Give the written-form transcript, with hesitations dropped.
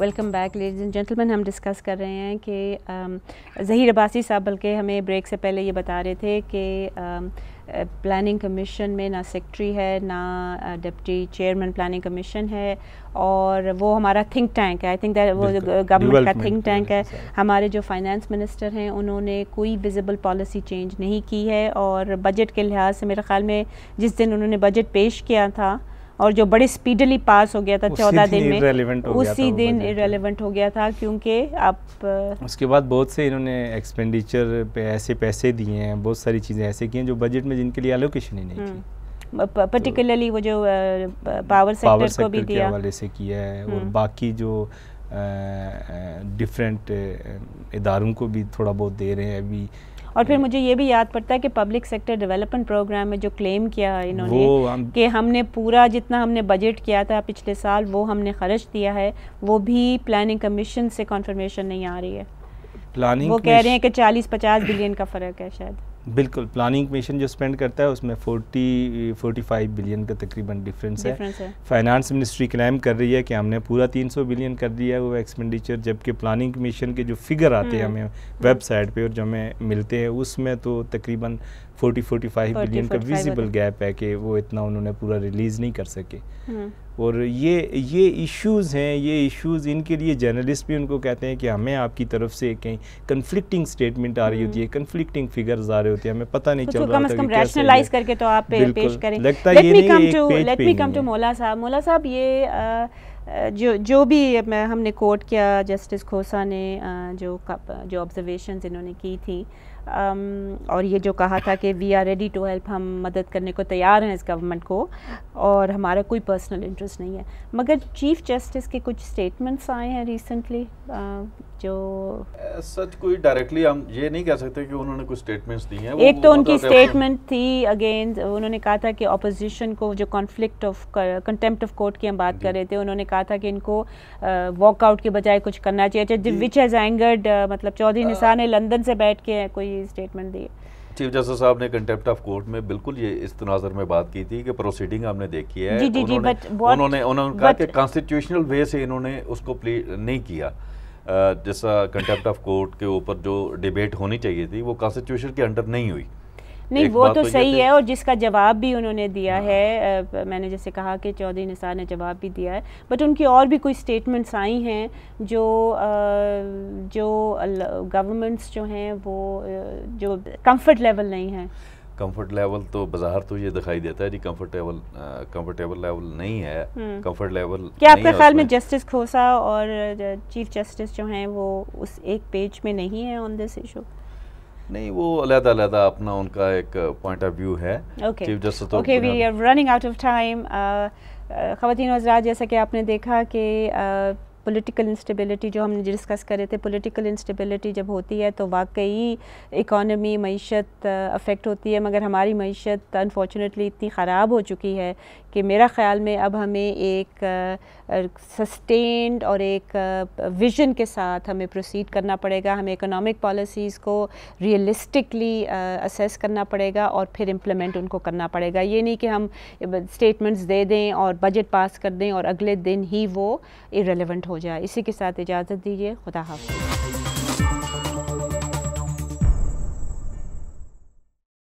Welcome back ladies and gentleman. हम discuss कर रहे हैं कि ज़हीर अब्बासी साहब बल्कि हमें ब्रेक से पहले ये बता रहे थे कि प्लानिंग कमीशन में ना सेक्रेटरी है ना डिप्टी चेयरमैन प्लानिंग कमीशन है, और वो हमारा थिंक टैंक है। आई थिंक दैट वो गवर्नमेंट का थिंक टैंक है। हमारे जो फाइनेंस मिनिस्टर हैं उन्होंने कोई विजिबल पॉलिसी चेंज नहीं की है, और बजट के लिहाज से मेरे ख़्याल में जिस दिन उन्होंने बजट पेश किया था और जो बड़े स्पीडली पास हो गया था 14 दिन में, उसी दिन इरेलेवेंट हो गया था, क्योंकि आप उसके बाद बहुत से इन्होंने एक्सपेंडिचर पे ऐसे पैसे दिए हैं, बहुत सारी चीज़ें ऐसे की हैं जो बजट में जिनके लिए एलोकेशन ही नहीं थी। पर्टिकुलरली वो जो पावर सेक्टर को भी दिया हवाले से किया है, और बाकी जो डिफरेंट इदारों को भी थोड़ा बहुत दे रहे हैं अभी। और फिर मुझे ये भी याद पड़ता है कि पब्लिक सेक्टर डेवलपमेंट प्रोग्राम में जो क्लेम किया इन्होंने कि हमने पूरा जितना हमने बजट किया था पिछले साल वो हमने खर्च दिया है, वो भी प्लानिंग कमीशन से कन्फर्मेशन नहीं आ रही है। वो कह रहे हैं कि 40-50 बिलियन का फ़र्क है शायद। बिल्कुल, प्लानिंग कमीशन जो स्पेंड करता है उसमें 40-45 बिलियन का तकरीबन डिफरेंस है। फाइनेंस मिनिस्ट्री क्लेम कर रही है कि हमने पूरा 300 बिलियन कर दिया है वो एक्सपेंडिचर, जबकि प्लानिंग कमीशन के जो फिगर आते हैं हमें वेबसाइट पे और जो हमें मिलते हैं उसमें तो तकरीबन 40-45 बिलियन का विजिबल गैप है कि वो इतना उन्होंने पूरा रिलीज़ नहीं कर सके। और ये इश्यूज़ हैं, ये इश्यूज़ इनके लिए जर्नलिस्ट भी उनको कहते हैं कि हमें आपकी तरफ से कहीं कन्फ्लिक्टिंग स्टेटमेंट आ रही होती है, कन्फ्लिक्टिंग फिगर्स आ रहे होते हैं, हमें पता नहीं चल रहा था कि कैसे रैशनलाइज करके तो आप पेश करें। लगता है ये नहीं। लेट मी कम टू मौला साहब, ये जो भी हमने कोट किया जस्टिस खोसा ने जो ऑब्जर्वेशंस इन्होंने की थी, और ये जो कहा था कि we are ready to help, हम मदद करने को तैयार हैं इस गवर्नमेंट को, और हमारा कोई पर्सनल इंटरेस्ट नहीं है। मगर चीफ जस्टिस के कुछ स्टेटमेंट्स आए हैं रिसेंटली जो सच कोई डायरेक्टली हम ये नहीं कह सकते कि उन्होंने कुछ स्टेटमेंट्स दी हैं। एक तो उनकी स्टेटमेंट थी अगेन, उन्होंने कहा था कि ऑपोजिशन को जो conflict of contempt of court की हम बात कर रहे थे, उन्होंने कहा था कि इनको वॉकआउट के बजाय कुछ करना चाहिए, विच हैज़ एंगर्ड मतलब चौधरी निसार ने लंदन से बैठ के कोई स्टेटमेंट दी। चीफ जस्टिस साहब ने कंटेम्प्ट ऑफ कोर्ट में बिल्कुल ये इस तनाज़ुर में बात की थी कि प्रोसीडिंग हमने देखी है। उन्होंने कहा कि कॉन्स्टिट्यूशनल वे से इन्होंने उसको प्ले नहीं किया, जैसा कंटेम्प्ट ऑफ कोर्ट के ऊपर जो डिबेट होनी चाहिए थी वो कॉन्स्टिट्यूशन के अंडर नहीं हुई। नहीं, वो तो सही है, और जिसका जवाब भी उन्होंने दिया है, मैंने जैसे कहा कि चौधरी निसार ने जवाब भी दिया है, बट उनकी और भी कोई स्टेटमेंट्स आई हैं जो गवर्नमेंट्स जो हैं वो जो कंफर्ट लेवल नहीं है। कंफर्ट लेवल तो बाहर तो ये दिखाई देता है जी, कंफर्टेबल लेवल नहीं है। कंफर्ट लेवल क्या आपके ख्याल में जस्टिस खोसा और चीफ जस्टिस जो हैं वो उस एक पेज में नहीं है ऑन दिस इशू? नहीं, वो अलग-अलग अपना उनका एक पॉइंट ऑफ व्यू है। चीफ जस्टिस तो okay, we are running out of time. ख़वातीन और हज़रात, जैसा कि आपने देखा कि पॉलिटिकल इंस्टेबिलिटी जो हमने डिस्कस करे थे, पॉलिटिकल इंस्टेबिलिटी जब होती है तो वाकई इकॉनमी मईशत अफेक्ट होती है, मगर हमारी मईशत अनफॉर्चुनेटली इतनी ख़राब हो चुकी है कि मेरा ख़्याल में अब हमें एक सस्टेन्ड और एक विज़न के साथ हमें प्रोसीड करना पड़ेगा। हमें इकोनॉमिक पॉलिसीज़ को रियलिस्टिकली असेस करना पड़ेगा और फिर इम्प्लीमेंट उनको करना पड़ेगा। ये नहीं कि हम स्टेटमेंट्स दे दें और बजट पास कर दें और अगले दिन ही वो इर्रेलेवेंट हो जाए। इसी के साथ इजाज़त दीजिए, खुदा हाफ़िज़।